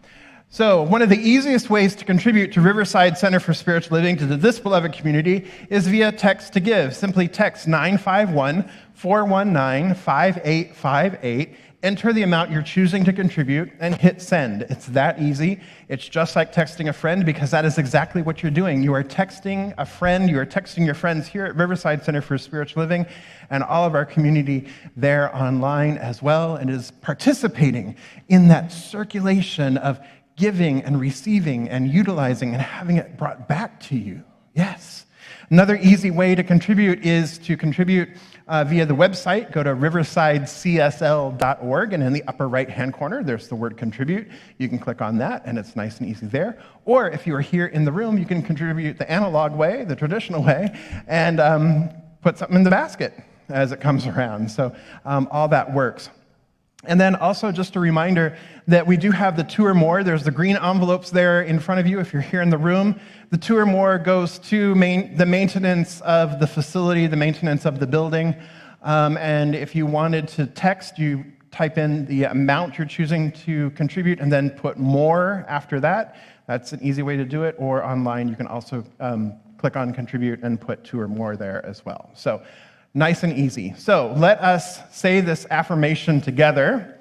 So one of the easiest ways to contribute to Riverside Center for Spiritual Living, to this beloved community, is via text to give. Simply text 951-419-5858. Enter the amount you're choosing to contribute and hit send. It's that easy. It's just like texting a friend, because that is exactly what you're doing. You are texting a friend. You are texting your friends here at Riverside Center for Spiritual Living, and all of our community there online as well, and is participating in that circulation of giving and receiving and utilizing and having it brought back to you. Yes. Another easy way to contribute is to contribute via the website. Go to riversidecsl.org, and in the upper right-hand corner, there's the word contribute. You can click on that, and it's nice and easy there. Or if you are here in the room, you can contribute the analog way, the traditional way, and put something in the basket as it comes around. So all that works. And then also just a reminder that we do have the 2 or more. There's the green envelopes there in front of you if you're here in the room. The 2 or more goes to the maintenance of the facility, the maintenance of the building. And if you wanted to text, you type in the amount you're choosing to contribute and then put more after that. That's an easy way to do it. Or online, you can also click on contribute and put 2 or more there as well. So nice and easy. So let us say this affirmation together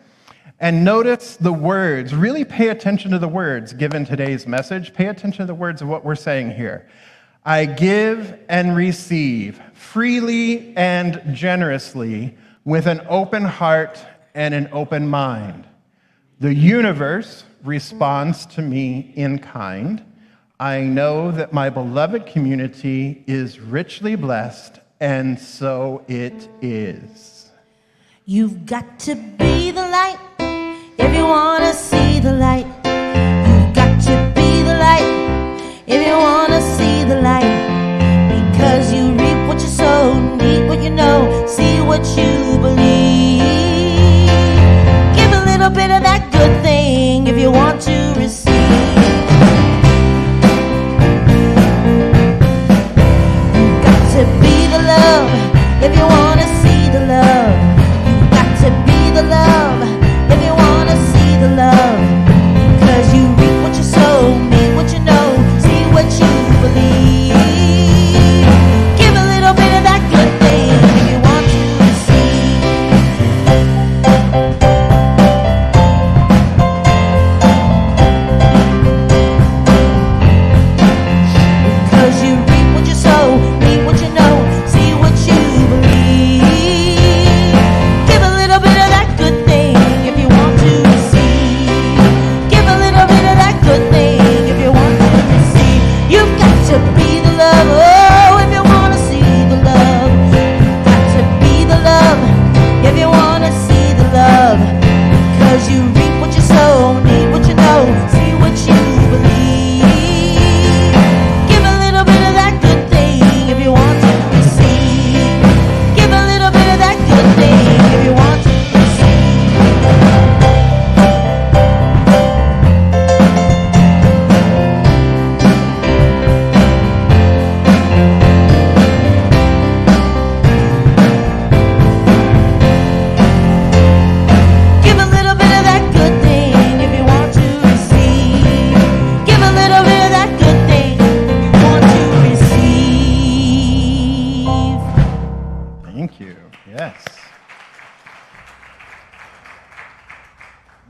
and notice the words. Really pay attention to the words given today's message. Pay attention to the words of what we're saying here. I give and receive freely and generously with an open heart and an open mind. The universe responds to me in kind. I know that my beloved community is richly blessed, and so it is. You've got to be the light if you want to see the light. You've got to be the light if you want to see the light. Because you reap what you sow, need what you know, see what you believe. Give a little bit of that good thing if you want to receive. You've got to be the love if you want to see the love. You've got to be the love if you want to see the love. Because you reap what you sow, mean what you know, see what you believe. Give a little bit of that good thing if you want to receive.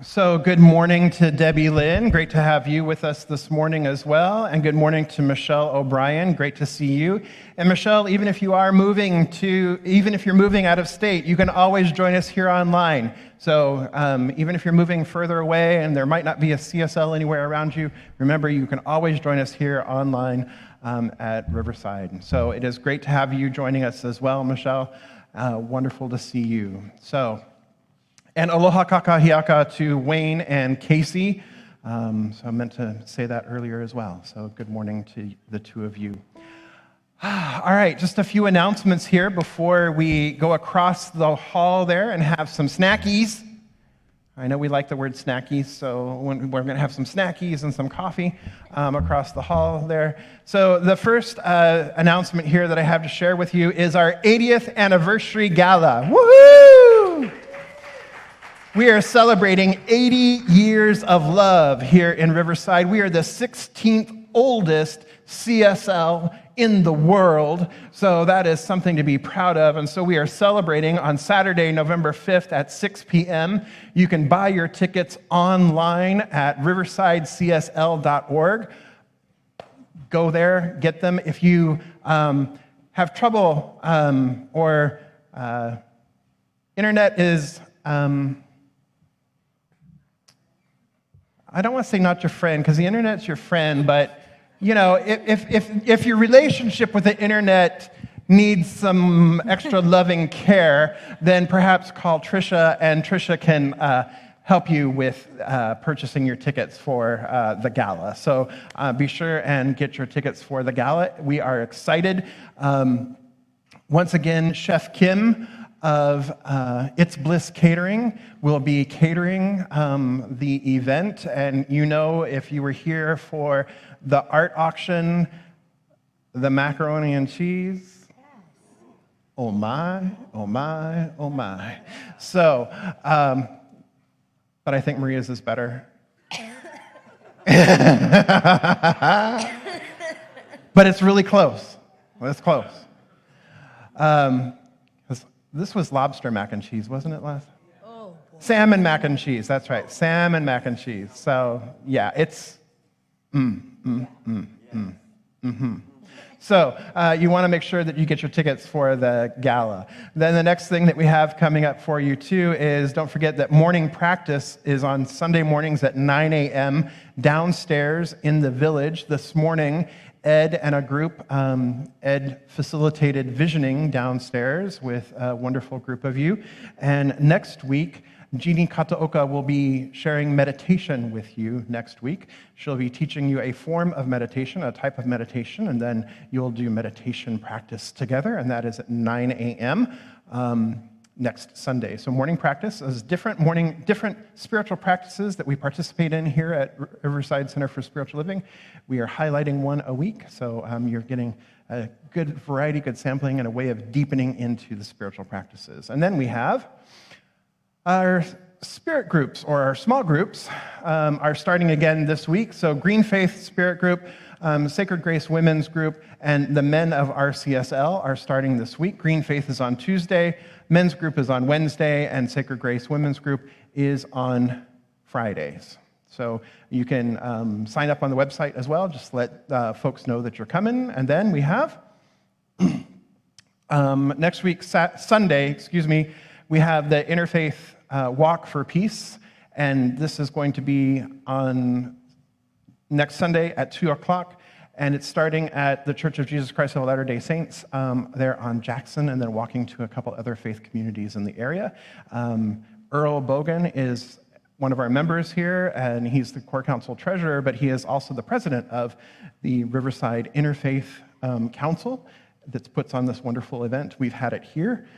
So good morning to Debbie Lynn. Great to have you with us this morning as well. And good morning to Michelle O'Brien. Great to see you. And Michelle, even if you're moving out of state, you can always join us here online. So even if you're moving further away and there might not be a CSL anywhere around you, remember you can always join us here online at Riverside. So it is great to have you joining us as well, Michelle. Wonderful to see you. And aloha kakahiaka to Wayne and Casey. So I meant to say that earlier as well. So good morning to the two of you. All right, just a few announcements here before we go across the hall there and have some snackies. I know we like the word snackies, so we're going to have some snackies and some coffee across the hall there. So the first announcement here that I have to share with you is our 80th anniversary gala. Woohoo! We are celebrating 80 years of love here in Riverside. We are the 16th oldest CSL in the world, so that is something to be proud of. And so we are celebrating on Saturday, November 5th at 6 p.m. You can buy your tickets online at riversidecsl.org. Go there, get them. If you have trouble or internet is... I don't want to say not your friend, because the internet's your friend, but, you know, if your relationship with the internet needs some extra loving care, then perhaps call Trisha, and Trisha can help you with purchasing your tickets for the gala. So be sure and get your tickets for the gala. We are excited. Once again, Chef Kim of It's Bliss Catering will be catering the event. And you know, if you were here for the art auction, the macaroni and cheese, oh my, oh my, oh my. So, but I think Maria's is better. But it's really close. It's close. This was lobster mac and cheese, wasn't it last? Oh, boy. Salmon mac and cheese, that's right. Salmon mac and cheese. So, yeah, it's So you want to make sure that you get your tickets for the gala. Then the next thing that we have coming up for you, too, is don't forget that morning practice is on Sunday mornings at 9 a.m. downstairs in the village. This morning, Ed and a group, Ed facilitated visioning downstairs with a wonderful group of you. And next week, Jeannie Kataoka will be sharing meditation with you next week. She'll be teaching you a form of meditation, a type of meditation, and then you'll do meditation practice together, and that is at 9 a.m. Next Sunday. So morning practice is different spiritual practices that we participate in here at Riverside Center for Spiritual Living. We are highlighting one a week, so you're getting a good variety, good sampling, and a way of deepening into the spiritual practices. And then we have our spirit groups, or our small groups, are starting again this week. So Green Faith Spirit Group, Sacred Grace Women's Group, and the men of RCSL are starting this week. Green Faith is on Tuesday, Men's Group is on Wednesday, and Sacred Grace Women's Group is on Fridays. So you can sign up on the website as well. Just let folks know that you're coming. And then we have next week, Sunday, we have the Interfaith Walk for Peace, and this is going to be on next Sunday at 2 o'clock, and it's starting at the Church of Jesus Christ of Latter-day Saints there on Jackson, and then walking to a couple other faith communities in the area. Earl Bogan is one of our members here, and he's the core council treasurer, but he is also the president of the Riverside Interfaith Council that puts on this wonderful event. We've had it here.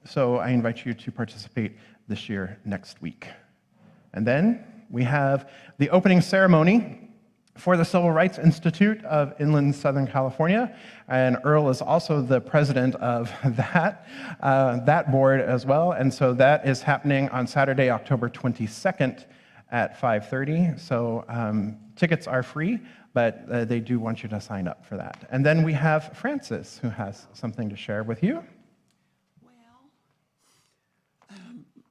So I invite you to participate this year next week. And then we have the opening ceremony for the Civil Rights Institute of Inland Southern California, and Earl is also the president of that board as well, and so that is happening on Saturday, October 22nd at 5:30. So tickets are free, but they do want you to sign up for that. And then we have Francis, who has something to share with you.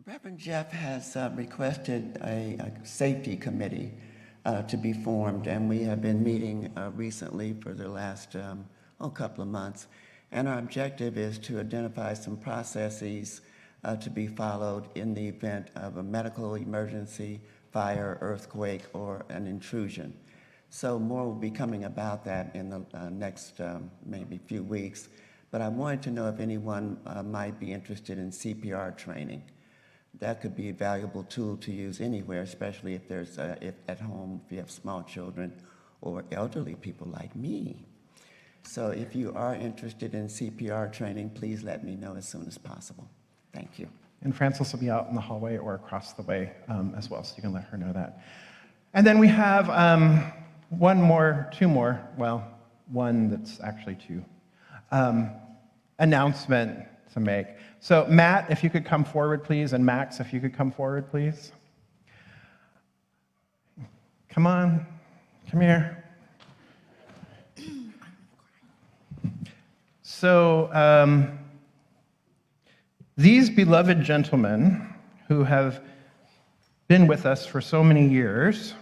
Reverend Jeff has requested a safety committee to be formed, and we have been meeting recently for the last couple of months. And our objective is to identify some processes to be followed in the event of a medical emergency, fire, earthquake, or an intrusion. So more will be coming about that in the next maybe few weeks. But I wanted to know if anyone might be interested in CPR training. That could be a valuable tool to use anywhere, especially if there's if at home, if you have small children or elderly people like me. So if you are interested in CPR training, please let me know as soon as possible. Thank you. And Frances will be out in the hallway or across the way as well, so you can let her know that. And then we have two more, one that's actually two, announcement to make. So Matt, if you could come forward, please, and Max, if you could come forward, please. Come on, come here. So these beloved gentlemen who have been with us for so many years,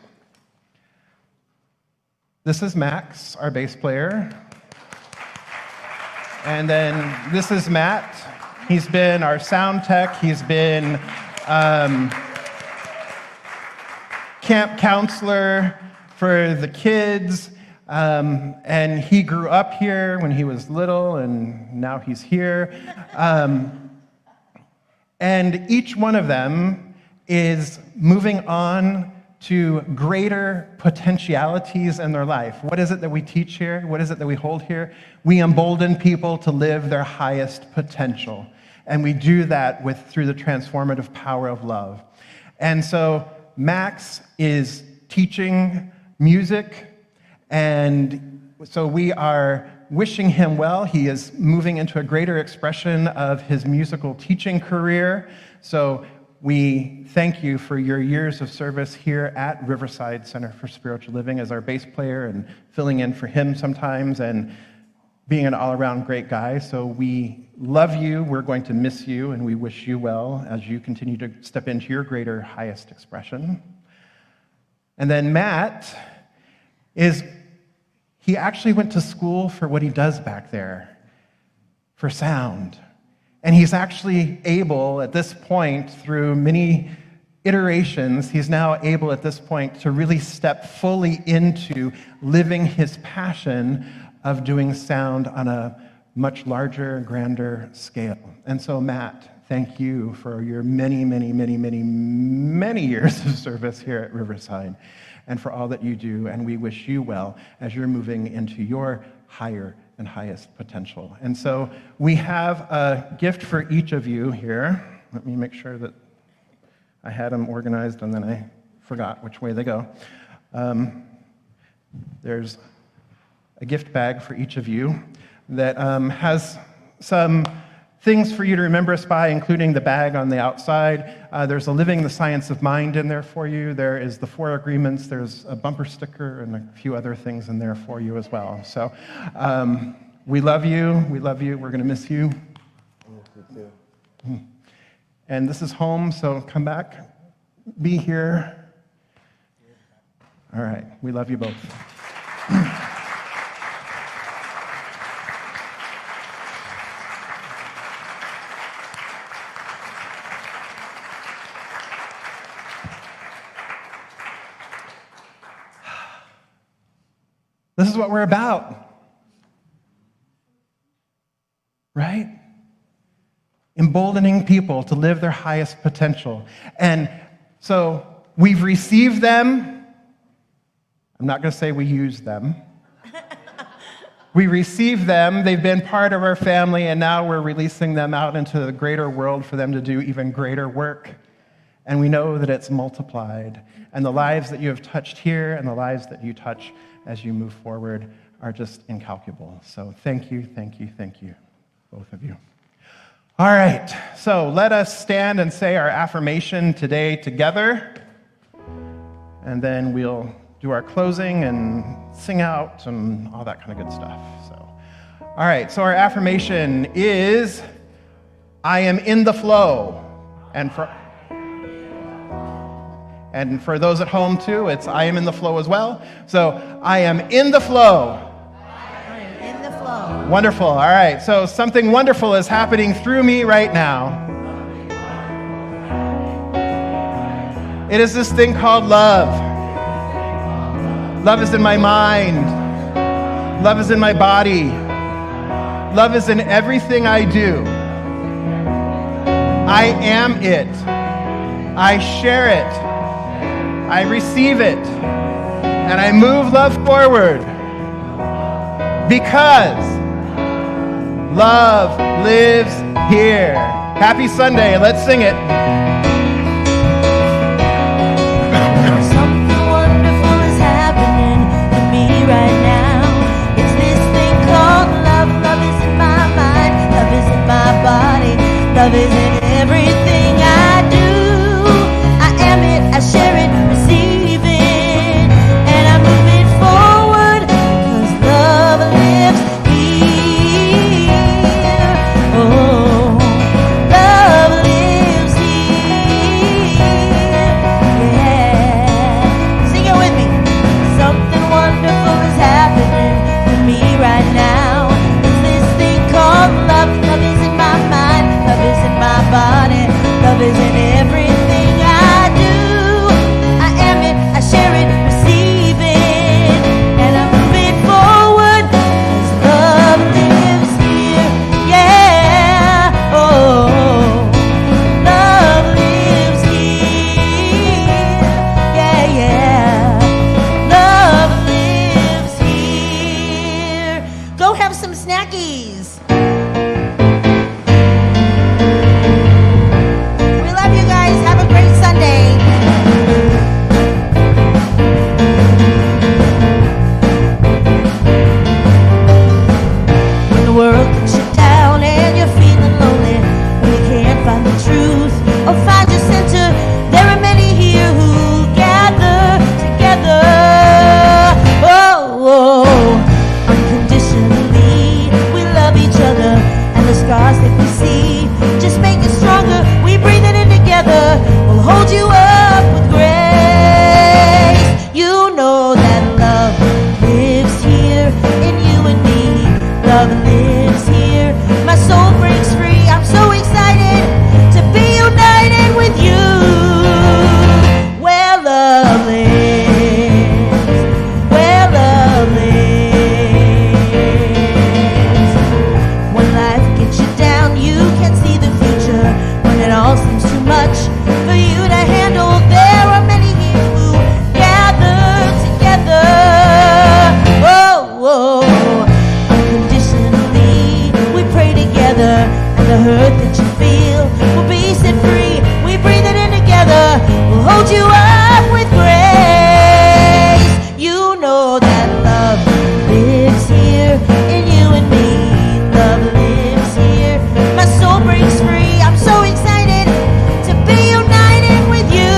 this is Max, our bass player. And then this is Matt. He's been our sound tech. He's been camp counselor for the kids. And he grew up here when he was little, and now he's here. And each one of them is moving on to greater potentialities in their life. What is it that we teach here? What is it that we hold here? We embolden people to live their highest potential. And we do that through the transformative power of love. And so Max is teaching music, and so we are wishing him well. He is moving into a greater expression of his musical teaching career. So we thank you for your years of service here at Riverside Center for Spiritual Living as our bass player and filling in for him sometimes and being an all-around great guy. So we love you, we're going to miss you, and we wish you well as you continue to step into your greater, highest expression. And then Matt he actually went to school for what he does back there, for sound. And he's actually able, at this point, through many iterations, he's now able at this point to really step fully into living his passion of doing sound on a much larger, grander scale. And so, Matt, thank you for your many, many, many, many, many years of service here at Riverside and for all that you do. And we wish you well as you're moving into your higher and highest potential. And so we have a gift for each of you here. Let me make sure that I had them organized and then I forgot which way they go. There's a gift bag for each of you that has some things for you to remember us by, including the bag on the outside. There's a Living the Science of Mind in there for you. There is the 4 agreements. There's a bumper sticker and a few other things in there for you as well. So we love you. We love you. We're going to miss you. You too. And this is home, so come back. Be here. All right. We love you both. This is what we're about, right? Emboldening people to live their highest potential. And so we've received them. I'm not going to say we use them. We received them. They've been part of our family, and now we're releasing them out into the greater world for them to do even greater work. And we know that it's multiplied. And the lives that you have touched here and the lives that you touch as you move forward are just incalculable. So thank you, thank you, thank you, both of you. All right, so let us stand and say our affirmation today together. And then we'll do our closing and sing out and all that kind of good stuff. So, all right, so our affirmation is, I am in the flow. And for And for those at home too, it's I am in the flow as well. So I am in the flow. I am in the flow. Wonderful. All right. So something wonderful is happening through me right now. It is this thing called love. Love is in my mind. Love is in my body. Love is in everything I do. I am it. I share it. I receive it. And I move love forward. Because love lives here. Happy Sunday. Let's sing it. Something wonderful is happening to me right now. It's this thing called love. Love is in my mind. Love is in my body. Love is in everything I do. I am it. I share it. Receive it. And I move it forward. Because love lives here. Oh, love lives here. Yeah. Sing it with me. Something wonderful is happening to me right now. It's this thing called love. Love is in my mind. Love is in my body. Love is in everything I do. I am it. I share it. Receive it. And I move it forward. 'Cause love lives here. Yeah. Oh, love lives here. Yeah, yeah. Love lives here. Go have some snackies. We love you guys. Have a great Sunday. When the world puts you down and you're feeling lonely, when you can't find the truth or find your center, there are many here who gather together. Oh, unconditionally, we love each other, and the scars that we see just make it stronger. We breathe it in together. We'll hold you up with grace. You know that love lives here in you and me. Love lives here. My soul breaks free. I'm so excited to be united with you. Where love lives. Where love lives. When life gets you down, you can see the future. When it all seems too much for you to handle, there are many here who gather together. Oh, oh. Unconditionally, we pray together, and the hurt that you feel will be set free. We breathe it in together. We'll hold you up with grace. You know that love lives here in you and me. Love lives here. My soul breaks free. I'm so excited to be united with you.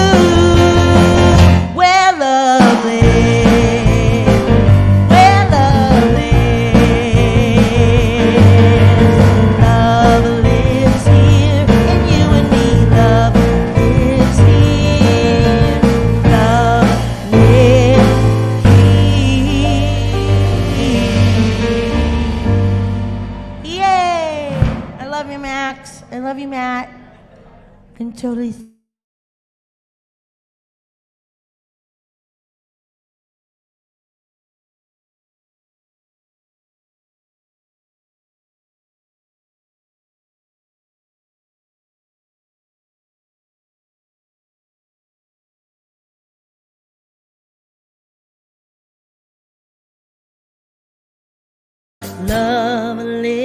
Where love lives. Where love lives. Love lives here in you and me. Love lives here. Love lives here. Yay! I love you, Max. I love you, Matt. Can totally. Love lives